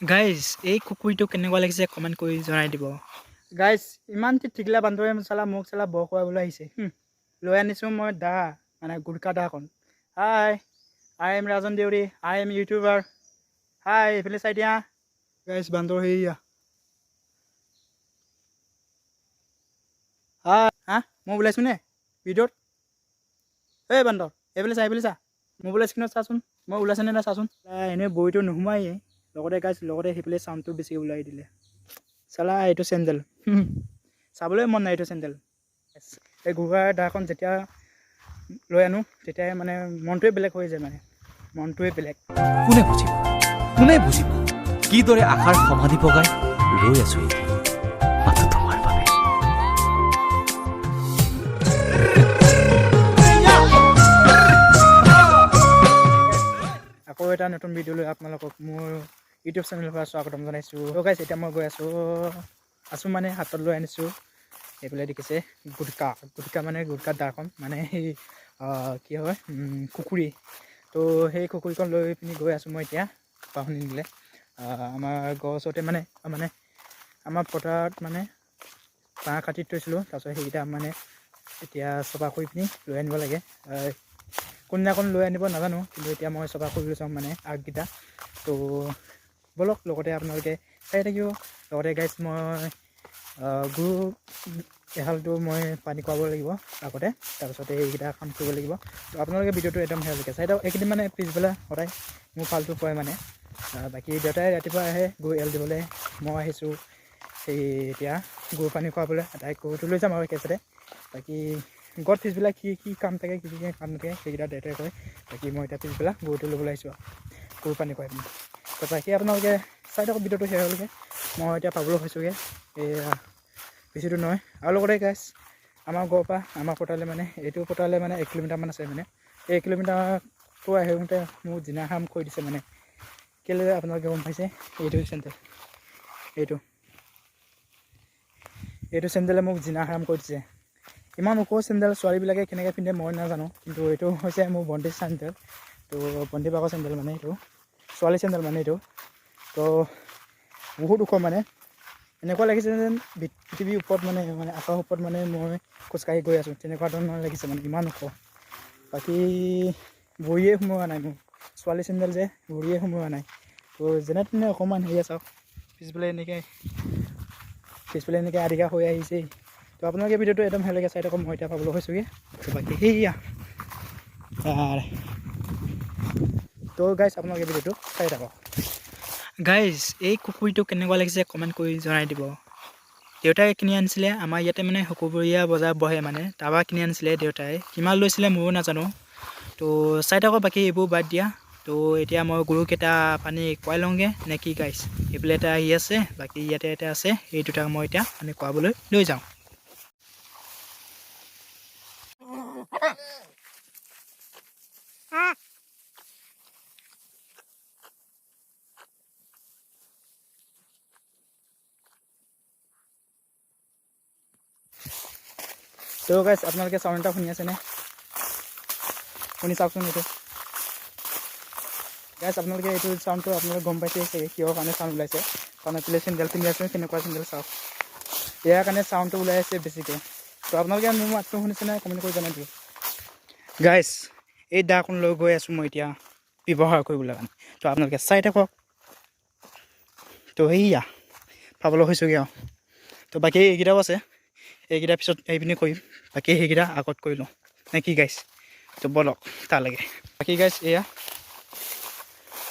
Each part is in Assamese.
গাইজ এই কুকুৰটো কেনেকুৱা লাগিছে কমেণ্ট কৰি জনাই দিব। গাইজ ইমান ঠিকলা বান্ধৱে চালা মোক চালা বৰ খুৱাবলৈ আহিছে। লৈ আনিছোঁ মই দা মানে গুটকা দাখন। Hi I am Rajan Deori, I am YouTuber. Hi এইফালে চাই দিয়া গাইজ বান্দৰ সেয়া। হা মই ওলাইছোঁ নে ভিডিঅ'ত? এই বান্দৰ এইফালে চা এইফালে চা মোবাইল স্ক্ৰীণত চাচোন মই ওলাইছেনে নাই চাচোন। এনেই বহিটো নোসোমায়েই লগতে গাইজ লগতে সেইফালে চাউণ্ডটো বেছি ওলাই দিলে চালা। এইটো চেণ্ডেল চাবলৈ মন নাই। এইটো চেণ্ডেল এই গুড়া দাখন যেতিয়া লৈ আনো তেতিয়াই মানে মনটোৱে বেলেগ হৈ যায়, মানে মনটোৱে বেলেগ। কোনে বুজিব কিদৰে আশাৰ সমাধি পগাই ৰৈ আছো মাথো তোমাৰ বাবে। আকৌ এটা নতুন ভিডিঅ' লৈ আপোনালোকক মোৰ ইউটিউব চেনেলৰ পৰা স্বাগতম জনাইছোঁ। গাইছ এতিয়া মই গৈ আছোঁ মানে হাতত লৈ আনিছোঁ এইফালে দেখিছে গুটকা মানে গুটকা দাখন মানে সেই কি হয় কুকুৰী। তো সেই কুকুৰীখন লৈ পিনি গৈ আছোঁ মই এতিয়া পাহনি দিলে আমাৰ গছতে মানে আমাৰ পথাৰত মানে বাঁহ কাটি থৈছিলোঁ। তাৰপিছত সেইকেইটা মানে এতিয়া চফা কৰি পিনি লৈ আনিব লাগে। কোনদিনাখন লৈ আনিব নাজানো, কিন্তু এতিয়া মই চফা কৰি চাওঁ মানে আগকেইটা। তো ব'লক লগতে আপোনালোকে চাই থাকিব। লগতে গাইছ মই গৰু এহালটো মই পানী খুৱাব লাগিব আগতে, তাৰপিছতে এইকেইটা কাম কৰিব লাগিব। তো আপোনালোকে ভিডিঅ'টো একদম ভালকৈ চাই দিয়ক। এইকেইদিন মানে পিছবেলা সদায় মোৰ ফালটো পৰে মানে। বাকী দেউতাই ৰাতিপুৱা আহে গৰু এৰাল দিবলৈ, মই আহিছোঁ সেই এতিয়া গৰু পানী খুৱাবলৈ। তাই গৰুটো লৈ যাম আৰু একেচাতে। বাকী ঘৰত পিছবেলা কি কাম থাকে কি কাম নাথাকে সেইকেইটা দেউতাই কৰে। বাকী মই এতিয়া পিছবেলা গৰুটো ল'বলৈ আহিছোঁ আৰু গৰু পানী খুৱাই পিনি। তো বাকী আপোনালোকে চাই থাকক ভিডিঅ'টো শেষলৈকে। মই এতিয়া পাবলৈ হৈছোঁগৈ এয়া বেছি দূৰ নহয়। আৰু লগতে গাইছ আমাৰ ঘৰৰ পৰা আমাৰ পথাৰলৈ মানে এইটো পথাৰলৈ মানে 1 কিলোমিটাৰমান আছে। মানে এই 1 কিলোমিটাৰটো আহোঁতে মোৰ জিনাহাৰাম কৰি দিছে মানে। কেলৈ আপোনালোকে গম পাইছে? এইটো চেণ্ডেল এইটো চেণ্ডেলে মোক জিনাহাৰাম কৰি দিছে। ইমান ওখ চেণ্ডেল ছোৱালীবিলাকে কেনেকৈ পিন্ধে মই নাজানো, কিন্তু এইটো হৈছে মোৰ ভণ্টিৰ চেণ্ডেল। তো ভণ্টি ভাগৰ চেণ্ডেল মানে এইটো ছোৱালী চেণ্ডেল মানে এইটো। তো বহুত ওখ মানে এনেকুৱা লাগিছে যেন পৃথিৱীৰ ওপৰত মানে আকাশৰ ওপৰত মানে মই খোজকাঢ়ি গৈ আছোঁ তেনেকুৱা ধৰণৰ লাগিছে মানে, ইমান ওখ। বাকী ভৰিয়ে সোমোৱা নাই মোৰ, ছোৱালী চেণ্ডেল যে ভৰিয়ে সোমোৱা নাই। তো যেনে তেনে অকণমান হেৰি চাওক পিছফালে এনেকৈ আদিকা হৈ আহিছেই। তো আপোনালোকে ভিডিঅ'টো একদম ভালকৈ চাই থাকক। মই এতিয়া পাবলৈ হৈছোঁগৈ। তো বাকী সেয়া তো গাইছ আপোনালোকে ভিডিঅ'টো চাই থাকক। গাইজ এই কুকুৰটো কেনেকুৱা লাগিছে কমেণ্ট কৰি জনাই দিব। দেউতাই কিনি আনিছিলে আমাৰ ইয়াতে মানে শুকুৰবৰীয়া বজাৰ বহে মানে, তাৰপৰা কিনি আনিছিলে দেউতাই। কিমান লৈছিলে ময়ো নাজানো। তো চাই থাকক। বাকী এইবোৰ বাদ দিয়া। তো এতিয়া মই গৰুকেইটা পানী খুৱাই লওঁগৈ নে কি গাইছ। এইফালে এটা আহি আছে, বাকী ইয়াতে এটা আছে। এই দুটাক মই এতিয়া পানী খুৱাবলৈ লৈ যাওঁ। তো গাইছ আপোনালোকে চাউণ্ড এটা শুনি আছেনে? শুনি চাওকচোন এইটো গাইছ। আপোনালোকে এইটো চাউণ্ডটো আপোনালোকে গম পাইছে চাগে কিহৰ কাৰণে চাউণ্ড ওলাইছে। কাৰণ এইফালে চেণ্ডেল পিন্ধি আছে, কেনেকুৱা চেণ্ডেল চাওক। ইয়াৰ কাৰণে চাউণ্ডটো ওলাই আছে বেছিকৈ। তো আপোনালোকে মোৰ মাতটো শুনিছেনে কমেণ্ট কৰি জনাই দিব। গাইছ এই দাখন লৈ গৈ আছোঁ মই এতিয়া ব্যৱহাৰ কৰিবলৈ কাৰণে। তো আপোনালোকে চাই থাকক। তো সেয়া পাবলৈ হৈছোঁগৈ আৰু। তো বাকী এইকেইটাও আছে, এইকেইটাৰ পিছত এইপিনি কৰিম। বাকী সেইকেইটা আগত কৰি লওঁ নে কি গাইছ। তো ব'লক তালৈকে। বাকী গাইছ এয়া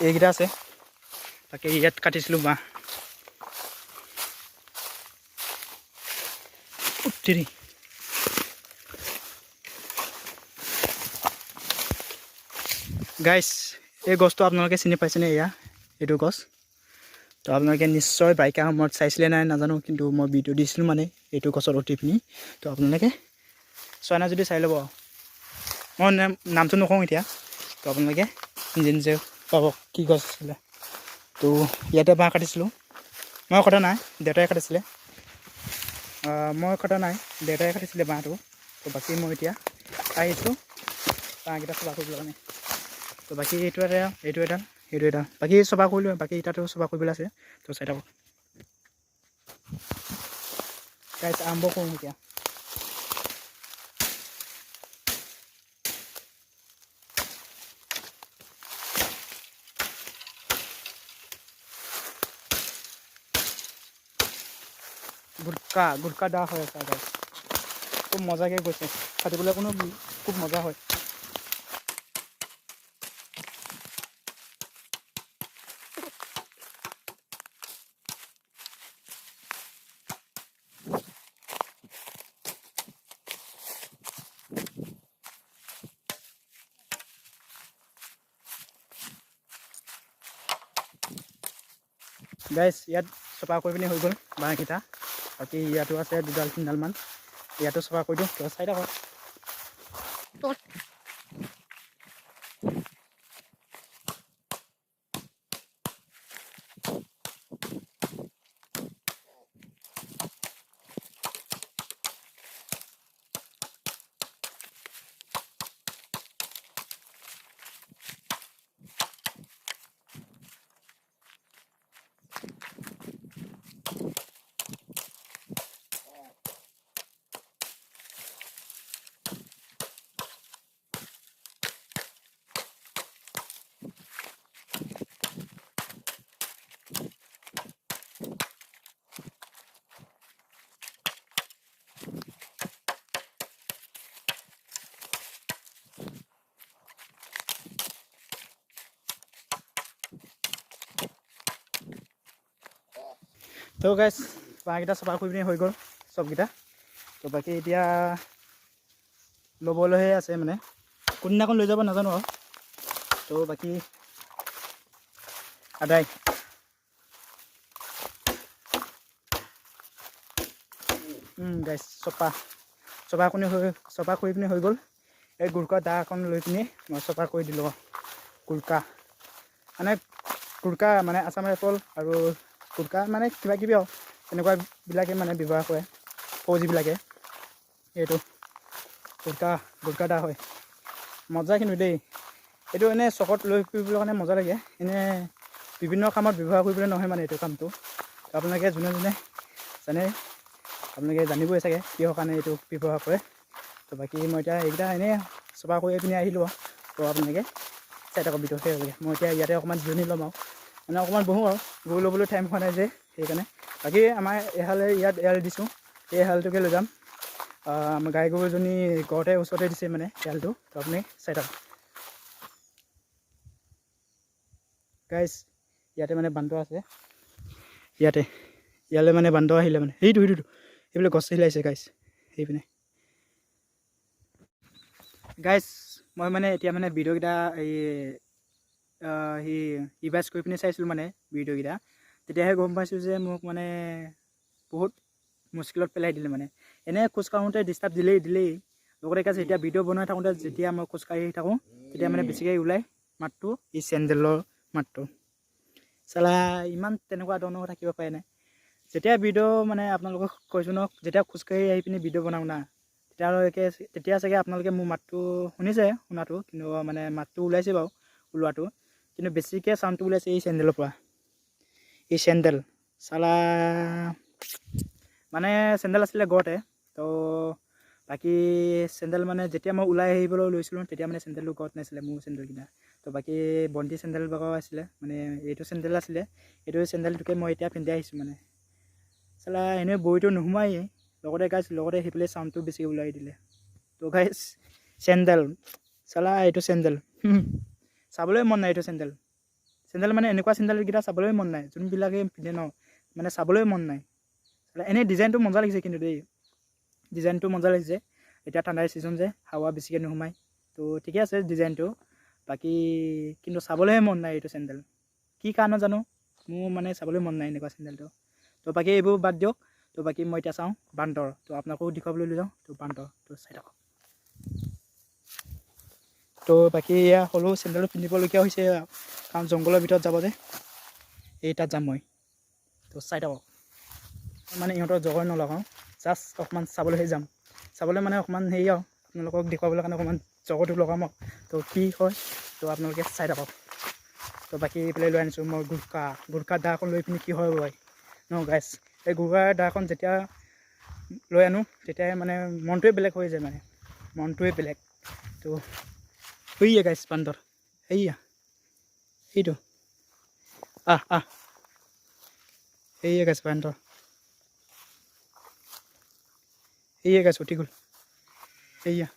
এইকেইটা আছে। বাকী ইয়াত কাটিছিলোঁ বাঁহ। গাইছ এই গছটো আপোনালোকে চিনি পাইছেনে? এইটো গছ। তো আপোনালোকে নিশ্চয় বাইকা সময়ত চাইছিলে নাই নাজানো, কিন্তু মই ভিডিঅ' দিছিলোঁ মানে এইটো গছত উঠি পিনি। তো আপোনালোকে চোৱা নাই যদি চাই ল'ব। মই নামটো নকওঁ এতিয়া। তো আপোনালোকে নিজে নিজে পাব কি গছ আছিলে। তো ইয়াতে বাঁহ কাটিছিলোঁ। মই কটা নাই, দেউতাই কাটিছিলে। মই কটা নাই, দেউতাই কাটিছিলে বাঁহটো। তো বাকী মই এতিয়া আহিছোঁ বাঁহকেইটা চফা কৰিবলৈ কাৰণে। তো বাকী এইটো এটা সেইটো এটা বাকী চফা কৰিলোঁ বাকী ইটাটো চফা কৰিবলৈ আছে তো চাই থাকক গাইছ আৰম্ভ কৰোঁ এতিয়া গুটকা দা হৈ আছে গাইছ খুব মজাকৈ গৈছে কাটিবলৈ কোনো খুব মজা হয় গাইছ ইয়াত চফা কৰি পিনি হৈ গ'ল বাঁহকেইটা বাকী ইয়াতো আছে 2-3ডালমান ইয়াতো চফা কৰি দিওঁ তো চাই থাকক তো গাইছ বাঁহকেইটা চফা কৰি পিনি হৈ গ'ল চবকেইটা তো বাকী এতিয়া ল'বলৈহে আছে মানে কোনদিনাখন লৈ যাব নাজানো আৰু তো বাকী আদায় গাইছ চফা কৰি পিনি হৈ গ'ল এই গুটকা দা এখন লৈ পিনি মই চফা কৰি দিলোঁ গুটকা মানে আছাম ৰাইফল আৰু গুটকা মানে কিবা কিবি আৰু তেনেকুৱাবিলাকে মানে ব্যৱহাৰ কৰে ফৌজিবিলাকে এইটো গুটকা দা হয় মজা কিন্তু দেই এইটো এনেই চকত লৈ ফুৰিবলৈ কাৰণে মজা লাগে এনেই বিভিন্ন কামত ব্যৱহাৰ কৰিবলৈ নহয় মানে এইটো কামটো আপোনালোকে যোনে জানে আপোনালোকে জানিবই চাগে কিহৰ কাৰণে এইটো ব্যৱহাৰ কৰে তো বাকী মই এতিয়া এইকেইটা এনেই চফা কৰি পিনি আহিলোঁ তো আপোনালোকে চাই থাকক ভিডিঅ' সেই হ'বগৈ মই এতিয়া ইয়াতে অকণমান জিৰণি ল'ম আৰু মানে অকণমান বহোঁ আৰু গৈ ল'বলৈ টাইম হোৱা নাই যে সেইকাৰণে বাকী আমাৰ ইয়াত এৰাল দিছোঁ এই এৰালটোকে লৈ যাম আমাৰ গাই গৰুজনী ঘৰতে ওচৰতে দিছে মানে এৰালটো তো আপুনি চাই থাকক গাইছ ইয়াতে মানে বান্দৰ আছে ইয়ালৈ মানে বান্দৰ আহিলে মানে সেইটো সেইবিলাক গছ হিলাইছে গাইছ সেইপিনে গাইছ মই মানে এতিয়া মানে ভিডিঅ'কেইটা ৰিভাইজ কৰি পিনি চাইছিলোঁ মানে ভিডিঅ'কেইটা তেতিয়াহে গম পাইছোঁ যে মোক মানে বহুত মুস্কিলত পেলাই দিলে মানে এনেই খোজকাঢ়োঁতে ডিষ্টাৰ্ব দিলেই লগতে গাইছ এতিয়া ভিডিঅ' বনাই থাকোঁতে যেতিয়া মই খোজকাঢ়ি থাকোঁ তেতিয়া মানে বেছিকৈ ওলায় মাতটো এই চেণ্ডেলৰ মাতটো চালা ইমান তেনেকুৱা ধৰণৰ থাকিব পাৰে নাই যেতিয়া ভিডিঅ' মানে আপোনালোকক কৈছোঁ ন যেতিয়া খোজকাঢ়ি আহি পিনি ভিডিঅ' বনাওঁ না তেতিয়া চাগে আপোনালোকে মোৰ মাতটো শুনিছে শুনাটো কিন্তু মানে মাতটো ওলাইছে বাৰু ওলোৱাটো কিন্তু বেছিকৈ চাউণ্ডটো ওলাইছে এই চেণ্ডেলৰ পৰা এই চেণ্ডেল চালা মানে চেণ্ডেল আছিলে ঘৰতে তো বাকী চেণ্ডেল মানে যেতিয়া মই ওলাই আহিবলৈ লৈছিলোঁ তেতিয়া মানে চেণ্ডেলটো ঘৰত নাছিলে মোৰ চেণ্ডেলকেইটা তো বাকী বন্তি চেণ্ডেল বাৰু আছিলে মানে এইটো চেণ্ডেল আছিলে এইটো চেণ্ডেলটোকে মই এতিয়া পিন্ধি আহিছোঁ মানে চালা এনেই বৰিটো নোসোমায়েই লগতে গাইছ লগতে সেইফালে চাউণ্ডটো বেছি ওলাই দিলে তো গাইছ চেণ্ডেল চালা এইটো চেণ্ডেল চাবলৈ মন নাই এইটো চেণ্ডেল মানে এনেকুৱা চেণ্ডেলকেইটা চাবলৈ মন নাই যোনবিলাকে পিন্ধে ন মানে চাবলৈ মন নাই এনেই ডিজাইনটো মজা লাগিছে কিন্তু দেই ডিজাইনটো মজা লাগিছে এতিয়া ঠাণ্ডাৰ ছিজন যে হাৱা বেছিকৈ নোসোমায় তো ঠিকে আছে ডিজাইনটো বাকী কিন্তু চাবলৈহে মন নাই এইটো চেণ্ডেল কি কাৰণত জানো মোৰ মানে চাবলৈ মন নাই এনেকুৱা চেণ্ডেলটো তো বাকী এইবোৰ বাদ দিয়ক তো বাকী মই এতিয়া চাওঁ বান্দৰ তো আপোনাকো দেখুৱাবলৈ লৈ যাওঁ তো বান্দৰ তো চাই থাকক তো বাকী এয়া হ'লেও চেণ্ডেলটো পিন্ধিবলগীয়া হৈছে কাৰণ জংঘলৰ ভিতৰত যাব যে এই তাত যাম মই তো চাই থাকক মানে ইহঁতৰ জগৰ নলগাওঁ জাষ্ট অকণমান চাবলৈহে যাম চাবলৈ মানে অকণমান হেৰি আৰু আপোনালোকক দেখুৱাবলৈ কাৰণে অকণমান জগৰটো লগাম আৰু তো কি হয় তো আপোনালোকে চাই থাকক তো বাকী এইফালে লৈ আনিছোঁ মই গুটকা দাখন লৈ পিনি কি হয় বয় ন গাইছ। এই গুটকা দাখন যেতিয়া লৈ আনো তেতিয়াই মানে মনটোৱে বেলেগ হৈ যায়, মানে মনটোৱে বেলেগ। তো সেয়া গাইছ বান্দৰ, সেয়া সেইটো সেয়া গাইছ বান্দৰ, সেয়া গাইছ উঠি গ'ল, সেয়া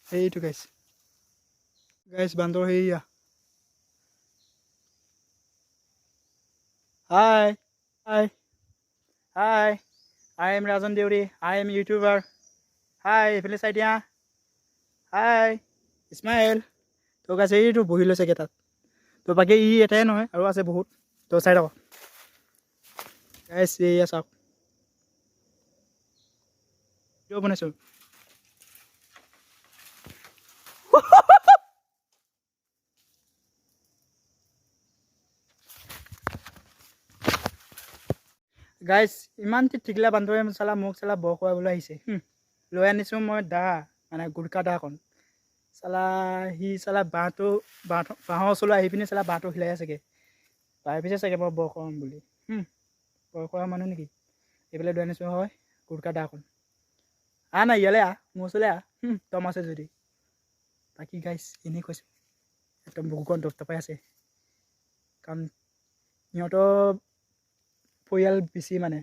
সেইটো গাইছ বান্দৰ সেয়া। Hi hi hi, I am Rajan Deori, I am YouTuber. Hi এইফালে চাই দিয়া, হাই ইছমাইল। তো গাইছ এইটো বহি লৈছেগৈ তাত। তো বাকী ই এটাই নহয় আৰু আছে বহুত, তো চাই থাকক গাইছ। এয়া চাওক ভিডিঅ' বনাইছোঁ। গাইছ ইমান টিকলা বান্দৰে চালা মোক চালা বৰ খুৱাবলৈ আহিছে। লৈ আনিছোঁ মই মানে গুটকা দাখন। চালা সি চালা বাঁহৰ ওচৰলৈ আহি পিনি চালা বাঁহটো হিলাই আছেগৈ। ভাবিছে চাগে মই বৰ খুৱাম বুলি। বৰ খোৱা মানুহ নেকি। এইফালে লৈ আনিছোঁ হয় গুটকা দাখন। নাই ইয়ালৈ মোৰ ওচৰলৈ দম আছে যদি। বাকী গাইছ এনেই কৈছোঁ, একদম বুকুখন দপদপাই আছে, কাৰণ সিহঁতৰ পৰিয়াল বেছি মানে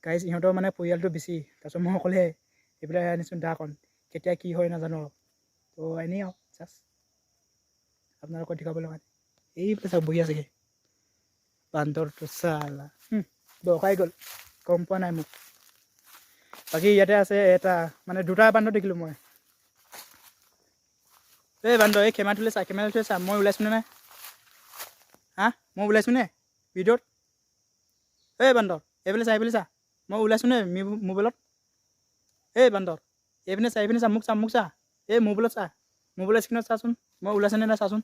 গাইছ, ইহঁতৰ মানে পৰিয়ালটো বেছি। তাৰপিছত মই অকলে এইফালে আনিছোঁ দাখন। কেতিয়া কি হয় নাজানো আৰু। তো এনেই আৰু জাষ্ট আপোনালোকক দেখাবলৈ কাৰণে এইফালে চাওক বহি আছেগৈ বান্দৰটো চালা। দৰকাই গ'ল, গম পোৱা নাই মোক। বাকী ইয়াতে আছে এটা, মানে দুটা বান্দৰ দেখিলোঁ মই। এই বান্দৰ এই কেমেৰাটোলৈ চা মই ওলাইছোঁ নে নাই। মই ওলাইছোঁ নে ভিডিঅ'ত। এই বান্দৰ এইফালে চা মই ওলাইছোঁ নে মোবাইলত। এই বান্দৰ এইপিনে চা মোক চা এই মোবাইলত চা, মোবাইলৰ স্ক্ৰীণত চাচোন মই ওলাইছোঁ নে নাই চাচোন।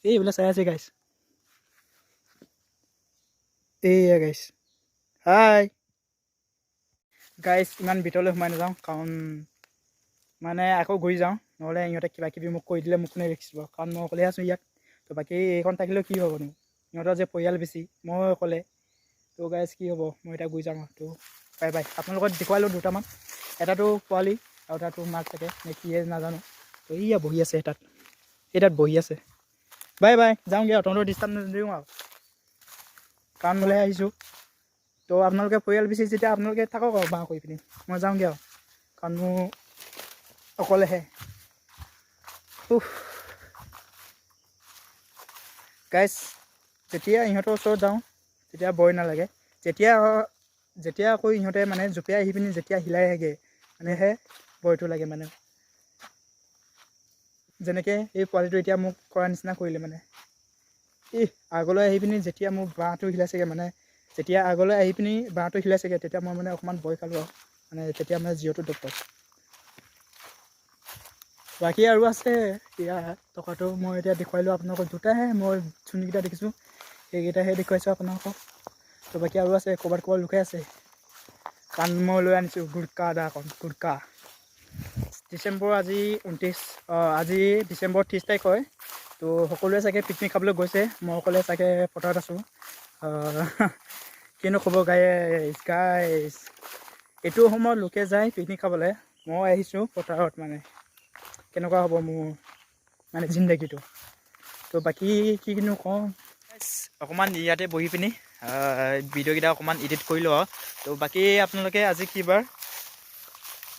এইফালে চাই আছে গাইছ, এইয়া গাইছ। হাই গাইছ ইমান ভিতৰলৈ সোমাই নাযাওঁ, কাৰণ মানে আকৌ ঘূৰি যাওঁ, নহ'লে ইহঁতে কিবা কিবি মোক কৈ দিলে মোক কোনে দেখিব, কাৰণ মই অকলে আছোঁ ইয়াত। তো বাকী এইখন থাকিলেও কি হ'বনো, সিহঁতৰ যে পৰিয়াল বেছি, মই অকলে। তো গাইছ কি হ'ব, মই এতিয়া গৈ যাওঁ। তো বাই বাই। আপোনালোকক দেখুৱালোঁ দুটামান, এটাতো পোৱালি আৰু এটাতো মাক থাকে নে কিয়ে নাজানো। তো ইয়া বহি আছে তাত বহি আছে। বাই বাই, যাওঁগৈ আৰু তহঁতৰ ডিষ্টাৰ্ব নিদিওঁ আৰু, কাৰণ ওলাই আহিছোঁ। তো আপোনালোকে পৰিয়াল বেছি যেতিয়া আপোনালোকে থাকক আৰু বাঁহ কৰি পিনি, মই যাওঁগৈ আৰু, কাৰণ মোৰ অকলেহে। গাইছ যেতিয়া ইহঁতৰ ওচৰত যাওঁ তেতিয়া ভয় নালাগে, যেতিয়া আকৌ ইহঁতে মানে জঁপিয়াই আহি পিনি যেতিয়া হিলাই আহেগৈ মানেহে ভয়টো লাগে। মানে যেনেকৈ এই পোৱালিটো এতিয়া মোক কৰা নিচিনা কৰিলে, মানে আগলৈ আহি পিনি যেতিয়া মোক বাঁহটো হিলাইছেগৈ, মানে যেতিয়া আগলৈ আহি পিনি বাঁহটো হিলাইছেগৈ তেতিয়া মই মানে অকণমান ভয় খালোঁ আৰু, মানে তেতিয়া মানে জিঅ'টো দপ। বাকী আৰু আছে ইয়াত টকাটো মই এতিয়া দেখুৱালোঁ আপোনালোকক। দুটাহে মই যোনকেইটা দেখিছোঁ সেইকেইটাহে দেখুৱাইছোঁ আপোনালোকক। তো বাকী আৰু আছে, ক'ৰবাত লুকাই আছে, কাৰণ মই লৈ আনিছোঁ গুটকা দাখন। ডিচেম্বৰ আজি 29, আজি ডিচেম্বৰ 30 তাৰিখ হয়। তো সকলোৱে চাগে পিকনিক খাবলৈ গৈছে, মই অকলে চাগে পথাৰত আছোঁ। কিনো খবৰ গাইছ, এইটো সময়ত লোকে যায় পিকনিক খাবলৈ, মই আহিছোঁ পথাৰত। মানে কেনেকুৱা হ'ব মোৰ মানে জিন্দগীটো। তো বাকী কিনো কওঁ, অকণমান ইয়াতে বহি পিনি ভিডিঅ'কেইটা অকণমান এডিট কৰি লওঁ। তো বাকী আপোনালোকে আজি কি বাৰ,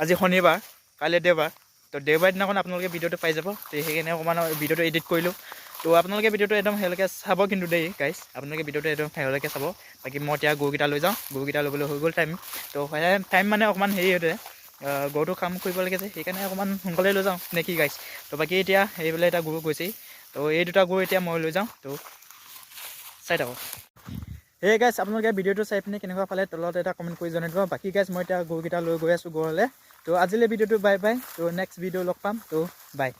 আজি শনিবাৰ, কাইলৈ দেওবাৰ। তো দেওবাৰ দিনাখন আপোনালোকে ভিডিঅ'টো পাই যাব। তো সেইকাৰণে অকণমান ভিডিঅ'টো এডিট কৰিলোঁ। তো আপোনালোকে ভিডিঅ'টো একদম শেষলৈকে চাব কিন্তু দেই গাইছ, আপোনালোকে ভিডিঅ'টো একদম শেষলৈকে চাব। বাকী মই এতিয়া গৰুকেইটা লৈ যাওঁ, গৰুকেইটা ল'বলৈ হৈ গ'ল টাইম। তো টাইম মানে অকণমান হেৰি হৈছে, গৰুটো কাম কৰিব লাগে যে, সেইকাৰণে অকণমান সোনকালে লৈ যাওঁ নে কি গাইছ। তো বাকী এতিয়া এইফালে এটা গৰু গৈছেই, তো এই দুটা গৰু এতিয়া মই লৈ যাওঁ। তো চাই থাকক। সেই গাইছ আপোনালোকে ভিডিঅ'টো চাই পিনি কেনেকুৱা পালে তলত এটা কমেণ্ট কৰি জনাই দিব। বাকী গাইছ মই এতিয়া গৰুকেইটা লৈ গৈ আছোঁ ঘৰলৈ। তো আজিলৈ ভিডিঅ'টো বাই বাই। তো নেক্সট ভিডিঅ' লগ পাম। তো বাই।